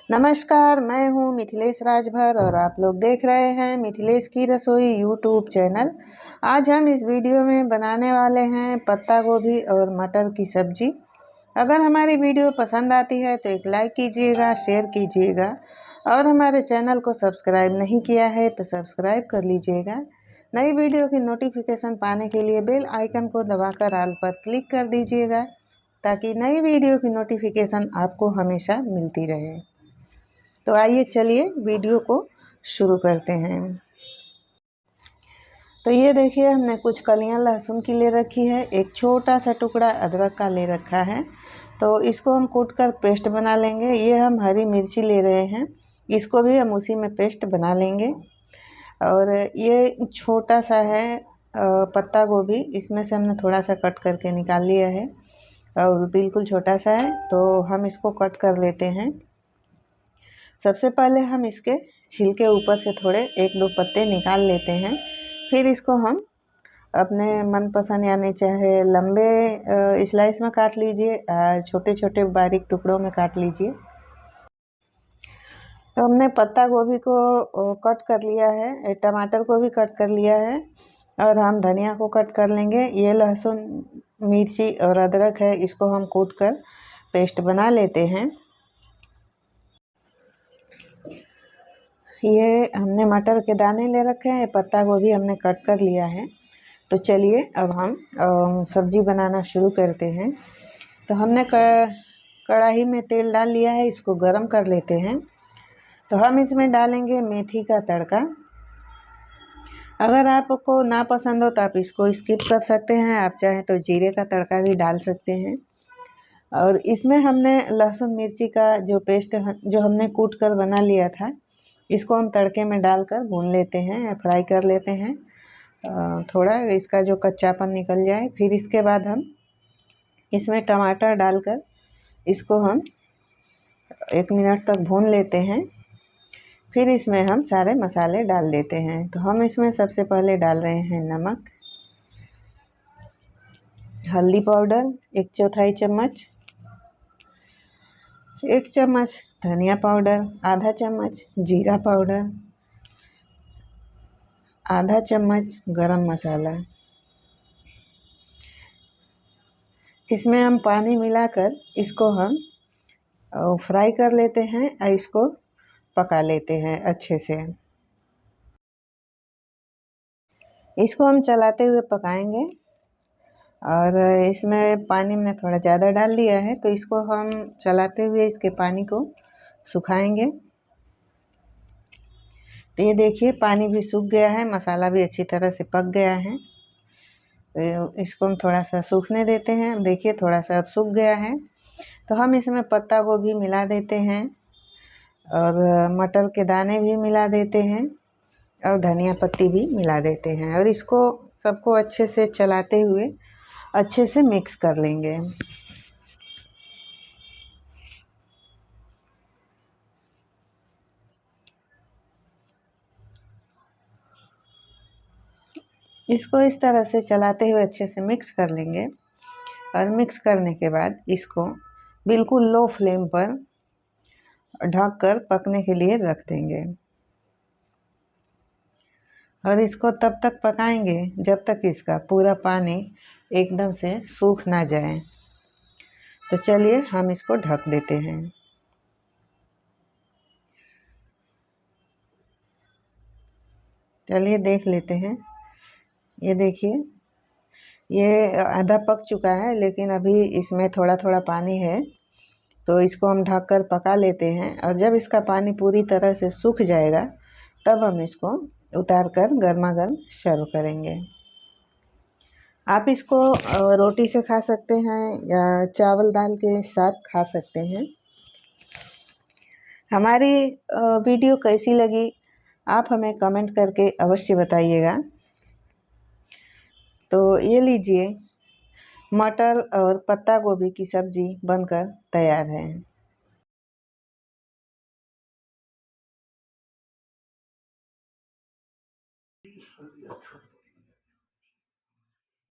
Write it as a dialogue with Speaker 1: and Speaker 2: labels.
Speaker 1: नमस्कार, मैं हूँ मिथिलेश राजभर और आप लोग देख रहे हैं मिथिलेश की रसोई यूट्यूब चैनल। आज हम इस वीडियो में बनाने वाले हैं पत्ता गोभी और मटर की सब्जी। अगर हमारी वीडियो पसंद आती है तो एक लाइक कीजिएगा, शेयर कीजिएगा और हमारे चैनल को सब्सक्राइब नहीं किया है तो सब्सक्राइब कर लीजिएगा। नई वीडियो की नोटिफिकेशन पाने के लिए बेल आइकन को दबाकर ऑल पर क्लिक कर दीजिएगा ताकि नई वीडियो की नोटिफिकेशन आपको हमेशा मिलती रहे। तो आइए चलिए वीडियो को शुरू करते हैं। तो ये देखिए, हमने कुछ कलियां लहसुन की ले रखी है, एक छोटा सा टुकड़ा अदरक का ले रखा है। तो इसको हम कूट कर पेस्ट बना लेंगे। ये हम हरी मिर्ची ले रहे हैं, इसको भी हम उसी में पेस्ट बना लेंगे। और ये छोटा सा है पत्ता गोभी, इसमें से हमने थोड़ा सा कट करके निकाल लिया है और बिल्कुल छोटा सा है, तो हम इसको कट कर लेते हैं। सबसे पहले हम इसके छिलके ऊपर से थोड़े एक दो पत्ते निकाल लेते हैं। फिर इसको हम अपने मनपसंद यानी चाहे लंबे स्लाइस में काट लीजिए, छोटे छोटे बारीक टुकड़ों में काट लीजिए। तो हमने पत्ता गोभी को कट कर लिया है, टमाटर को भी कट कर लिया है और हम धनिया को कट कर लेंगे। ये लहसुन, मिर्ची और अदरक है, इसको हम कूट कर पेस्ट बना लेते हैं। ये हमने मटर के दाने ले रखे हैं, पत्ता गोभी हमने कट कर लिया है। तो चलिए अब हम सब्जी बनाना शुरू करते हैं। तो हमने कढ़ाई में तेल डाल लिया है, इसको गरम कर लेते हैं। तो हम इसमें डालेंगे मेथी का तड़का। अगर आपको ना पसंद हो तो आप इसको स्किप कर सकते हैं, आप चाहें तो जीरे का तड़का भी डाल सकते हैं। और इसमें हमने लहसुन मिर्ची का जो पेस्ट जो हमने कूट कर बना लिया था, इसको हम तड़के में डालकर भून लेते हैं, फ्राई कर लेते हैं। थोड़ा इसका जो कच्चापन निकल जाए। फिर इसके बाद हम इसमें टमाटर डालकर इसको हम 1 मिनट तक भून लेते हैं। फिर इसमें हम सारे मसाले डाल देते हैं। तो हम इसमें सबसे पहले डाल रहे हैं नमक, हल्दी पाउडर 1/4 चम्मच, 1 चम्मच धनिया पाउडर, आधा चम्मच जीरा पाउडर, आधा चम्मच गरम मसाला। इसमें हम पानी मिलाकर इसको हम फ्राई कर लेते हैं और इसको पका लेते हैं अच्छे से। इसको हम चलाते हुए पकाएंगे। और इसमें पानी मैंने थोड़ा ज़्यादा डाल दिया है, तो इसको हम चलाते हुए इसके पानी को सुखाएंगे। तो ये देखिए, पानी भी सूख गया है, मसाला भी अच्छी तरह से पक गया है। तो इसको हम थोड़ा सा सूखने देते हैं। देखिए थोड़ा सा सूख गया है, तो हम इसमें पत्ता गोभी मिला देते हैं और मटर के दाने भी मिला देते हैं और धनिया पत्ती भी मिला देते हैं। और इसको सबको अच्छे से चलाते हुए अच्छे से मिक्स कर लेंगे। इसको इस तरह से चलाते हुए अच्छे से मिक्स कर लेंगे। और मिक्स करने के बाद इसको बिल्कुल लो फ्लेम पर ढक कर पकने के लिए रख देंगे। और इसको तब तक पकाएंगे जब तक इसका पूरा पानी एकदम से सूख ना जाए। तो चलिए हम इसको ढक देते हैं। चलिए देख लेते हैं। ये देखिए, ये आधा पक चुका है, लेकिन अभी इसमें थोड़ा थोड़ा पानी है। तो इसको हम ढक कर पका लेते हैं और जब इसका पानी पूरी तरह से सूख जाएगा तब हम इसको उतार कर गर्मा गर्म सर्व करेंगे। आप इसको रोटी से खा सकते हैं या चावल दाल के साथ खा सकते हैं। हमारी वीडियो कैसी लगी आप हमें कमेंट करके अवश्य बताइएगा। तो ये लीजिए, मटर और पत्ता गोभी की सब्जी बनकर तैयार है।